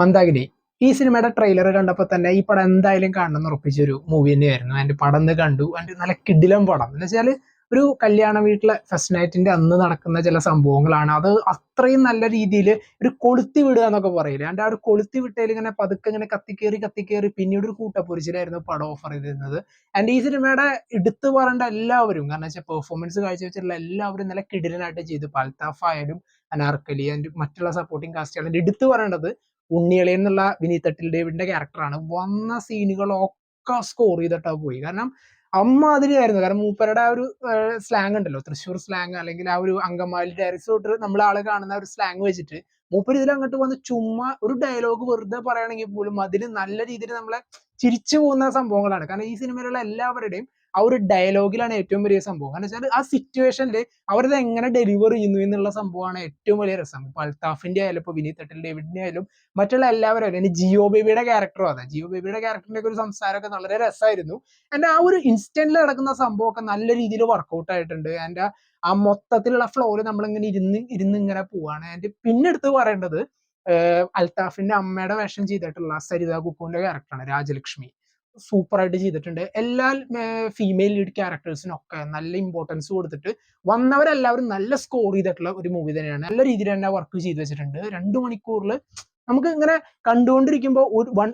മന്ദാകിനി. ഈ സിനിമയുടെ ട്രെയിലർ കണ്ടപ്പോൾ തന്നെ ഈ പടം എന്തായാലും കാണണം എന്ന് ഉറപ്പിച്ചൊരു മൂവി തന്നെയായിരുന്നു. അതിന്റെ പടം കണ്ടു. അതിന്റെ നല്ല കിടിലം പടം എന്ന് വെച്ചാൽ ഒരു കല്യാണ വീട്ടിലെ ഫസ്റ്റ് നൈറ്റിന്റെ അന്ന് നടക്കുന്ന ചില സംഭവങ്ങളാണ്. അത് അത്രയും നല്ല രീതിയിൽ ഒരു കൊളുത്തി വിടുക എന്നൊക്കെ പറയില്ലേ, അതിന്റെ ആ ഒരു കൊളുത്തി വിട്ടതിൽ ഇങ്ങനെ പതുക്കെ ഇങ്ങനെ കത്തിക്കേറി പിന്നീട് ഒരു കൂട്ടപ്പൊരിച്ചിലായിരുന്നു പടം ഓഫർ ചെയ്തിരുന്നത്. ആൻഡ് ഈ സിനിമയുടെ എടുത്തു പറയേണ്ട എല്ലാവരും, കാരണം വെച്ചാൽ പെർഫോമൻസ് കാഴ്ചവെച്ചിട്ടുള്ള എല്ലാവരും നല്ല കിടിലനായിട്ട് ചെയ്തു. അൽത്താഫ് ആയാലും അനാർക്കലി ആൻഡ് മറ്റുള്ള സപ്പോർട്ടിങ് കാസ്റ്റുകൾ. എടുത്തു പറയേണ്ടത് ഉണ്ണിയളി എന്നുള്ള വിനീത് തട്ടിൽ ഡേവിഡിന്റെ ക്യാരക്ടറാണ്. വന്ന സീനുകളൊക്കെ സ്കോർ ചെയ്തിട്ടാ പോയി. കാരണം അമ്മാതിരിയായിരുന്നു. കാരണം മൂപ്പരുടെ ആ ഒരു സ്ലാങ് ഉണ്ടല്ലോ, തൃശ്ശൂർ സ്ലാങ്, അല്ലെങ്കിൽ ആ ഒരു അങ്കമാലി ഡയറക്ട്സ് തൊട്ട് നമ്മൾ ആളെ കാണുന്ന ഒരു സ്ലാങ് വെച്ചിട്ട് മൂപ്പര് ഇതിൽ അങ്ങോട്ട് വന്ന് ചുമ്മാ ഒരു ഡയലോഗ് വെറുതെ പറയുകയാണെങ്കിൽ പോലും അതിൽ നല്ല രീതിയിൽ നമ്മളെ ചിരിച്ചു പോകുന്ന സംഭവങ്ങളാണ്. കാരണം ഈ സിനിമയിലുള്ള എല്ലാവരുടെയും ആ ഒരു ഡയലോഗിലാണ് ഏറ്റവും വലിയ സംഭവം. കാരണം വെച്ചാൽ ആ സിറ്റുവേഷനിൽ അവരത് എങ്ങനെ ഡെലിവർ ചെയ്യുന്നു എന്നുള്ള സംഭവമാണ് ഏറ്റവും വലിയ രസം. ഇപ്പൊ അൽത്താഫിന്റെ ആയാലും ഇപ്പൊ വിനീത് തട്ടിൽ ഡേവിഡിന്റെ ആയാലും മറ്റുള്ള എല്ലാവരും. ഇനി ജിയോ ബേബിയുടെ ക്യാരക്ടറും അതെ, ജിയോ ബേബിയുടെ ക്യാരക്ടറിന്റെ ഒക്കെ ഒരു സംസാരമൊക്കെ വളരെ രസമായിരുന്നു. എന്റെ ആ ഒരു ഇൻസ്റ്റന്റിൽ നടക്കുന്ന സംഭവമൊക്കെ നല്ല രീതിയിൽ വർക്കൗട്ട് ആയിട്ടുണ്ട്. എന്റെ ആ മൊത്തത്തിലുള്ള ഫ്ലോയിൽ നമ്മളിങ്ങനെ ഇരുന്ന് ഇങ്ങനെ പോവാണ്. എന്റെ പിന്നെ എടുത്ത് പറയേണ്ടത് അൽത്താഫിന്റെ അമ്മയുടെ വേഷം ചെയ്തിട്ടുള്ള സരിത കുക്കുവിന്റെ ക്യാരക്ടറാണ് രാജലക്ഷ്മി. സൂപ്പർ ആയിട്ട് ചെയ്തിട്ടുണ്ട്. എല്ലാ ഫീമെയിൽ ലീഡ് ക്യാരക്ടേഴ്സിനൊക്കെ നല്ല ഇമ്പോർട്ടൻസ് കൊടുത്തിട്ട് വന്നവരെല്ലാവരും നല്ല സ്കോർ ചെയ്തിട്ടുള്ള ഒരു മൂവി തന്നെയാണ്. നല്ല രീതിയിൽ തന്നെ വർക്ക് ചെയ്ത് വെച്ചിട്ടുണ്ട്. 2 മണിക്കൂറിൽ നമുക്ക് ഇങ്ങനെ കണ്ടുകൊണ്ടിരിക്കുമ്പോൾ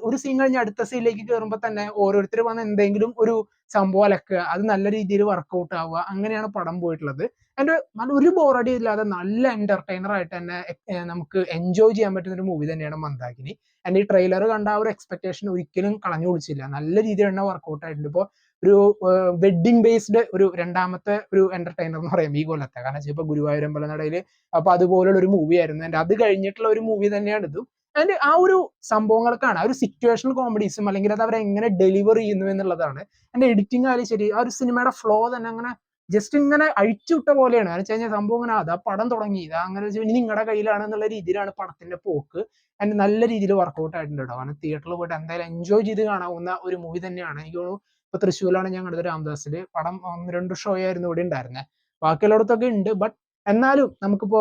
ഒരു സീൻ കഴിഞ്ഞ് അടുത്ത സീനിലേക്ക് കയറുമ്പോൾ തന്നെ ഓരോരുത്തർ വന്ന് എന്തെങ്കിലും ഒരു സംഭവം അലക്കുക, അത് നല്ല രീതിയിൽ വർക്കൗട്ട് ആവുക, അങ്ങനെയാണ് പടം പോയിട്ടുള്ളത്. അതിന്റെ നല്ല ഒരു ബോറടി ഇല്ലാതെ നല്ല എന്റർടൈനർ ആയിട്ട് തന്നെ നമുക്ക് എൻജോയ് ചെയ്യാൻ പറ്റുന്ന ഒരു മൂവി തന്നെയാണ് മന്ദാകിനി. ആൻഡ് ഈ ട്രെയിലർ കണ്ട ആ ഒരു എക്സ്പെക്ടേഷൻ ഒരിക്കലും കളഞ്ഞു കുടിച്ചില്ല. നല്ല രീതിയിൽ തന്നെ വർക്കൗട്ട് ആയിട്ടുണ്ട്. ഇപ്പോൾ ഒരു വെഡിങ് ബേസ്ഡ് ഒരു രണ്ടാമത്തെ ഒരു എന്റർടൈനർ എന്ന് പറയാം ഈ കൊല്ലത്തെ. കാരണം ഇപ്പൊ ഗുരുവായൂരമ്പലനടയിൽ അപ്പൊ അതുപോലുള്ള ഒരു മൂവി ആയിരുന്നു. ആൻഡ് അത് കഴിഞ്ഞിട്ടുള്ള ഒരു മൂവി തന്നെയാണ് ഇതും. ആൻഡ് ആ ഒരു സംഭവങ്ങൾക്കാണ് ആ ഒരു സിറ്റുവേഷണൽ കോമഡീസും അല്ലെങ്കിൽ അത് അവരെങ്ങനെ ഡെലിവർ ചെയ്യുന്നു എന്നുള്ളതാണ്. എന്റെ എഡിറ്റിംഗ് ആയാലും ശരി, ആ ഒരു സിനിമയുടെ ഫ്ലോ തന്നെ അങ്ങനെ ജസ്റ്റ് ഇങ്ങനെ അഴിച്ചുവിട്ട പോലെയാണ്. എന്ന് വെച്ച് കഴിഞ്ഞാൽ സംഭവം ഇങ്ങനെ അതാ പടം തുടങ്ങി, ഇതാ അങ്ങനെ ഇനി നിങ്ങളുടെ കയ്യിലാണ് എന്നുള്ള രീതിയിലാണ് പടത്തിന്റെ പോക്ക്. ആൻഡ് നല്ല രീതിയിൽ വർക്കൗട്ട് ആയിട്ടുണ്ട് കേട്ടോ. കാരണം തിയേറ്ററിൽ പോയിട്ട് എന്തായാലും എൻജോയ് ചെയ്ത് കാണാവുന്ന ഒരു മൂവി തന്നെയാണ്. എനിക്ക് തോന്നുന്നു ഇപ്പൊ തൃശ്ശൂരിലാണ് ഞാൻ കണ്ടത്, രാംദാസിൽ. പടം 1-2 ഷോ ആയിരുന്നു ഇവിടെ ഉണ്ടായിരുന്നത്. ബാക്കിയുള്ളിടത്തൊക്കെ ഉണ്ട്. ബട്ട് എന്നാലും നമുക്കിപ്പോ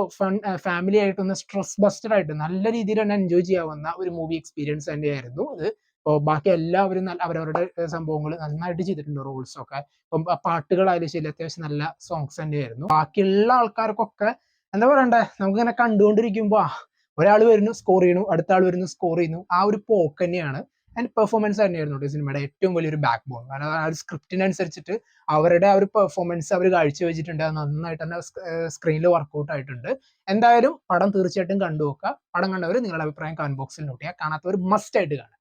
ഫാമിലി ആയിട്ടൊന്ന് സ്ട്രെസ് ബസ്റ്റഡ് ആയിട്ട് നല്ല രീതിയിൽ തന്നെ എൻജോയ് ചെയ്യാവുന്ന ഒരു മൂവി എക്സ്പീരിയൻസ് തന്നെയായിരുന്നു ഇത്. ഇപ്പോൾ ബാക്കി എല്ലാവരും അവരവരുടെ സംഭവങ്ങൾ നന്നായിട്ട് ചെയ്തിട്ടുണ്ട്. റോൾസ് ഒക്കെ ഇപ്പം പാട്ടുകളായാലും ശരി അത്യാവശ്യം നല്ല സോങ്സ് തന്നെയായിരുന്നു. ബാക്കിയുള്ള ആൾക്കാർക്കൊക്കെ എന്താ പറയണ്ടേ, നമുക്കിങ്ങനെ കണ്ടുകൊണ്ടിരിക്കുമ്പോൾ ഒരാൾ വരുന്നു സ്കോർ ചെയ്യുന്നു, അടുത്ത ആൾ വരുന്നു സ്കോർ ചെയ്യുന്നു, ആ ഒരു പോക്ക് തന്നെയാണ്. ആൻഡ് പെർഫോമൻസ് തന്നെയായിരുന്നു ഈ സിനിമയുടെ ഏറ്റവും വലിയൊരു ബാക്ക് ബോൺ. കാരണം ആ ഒരു സ്ക്രിപ്റ്റിനനുസരിച്ചിട്ട് അവരുടെ ആ ഒരു പെർഫോമൻസ് അവർ കാഴ്ചവെച്ചിട്ടുണ്ട്. അത് നന്നായിട്ട് തന്നെ സ്ക്രീനിൽ വർക്കൗട്ട് ആയിട്ടുണ്ട്. എന്തായാലും പടം തീർച്ചയായിട്ടും കണ്ടു നോക്കുക. പടം കണ്ടവർ നിങ്ങളുടെ അഭിപ്രായം കമന്റ് ബോക്സിൽ നോട്ട് ചെയ്യുക. കാണാത്തവർ മസ്റ്റ് ആയിട്ട് കാണുക.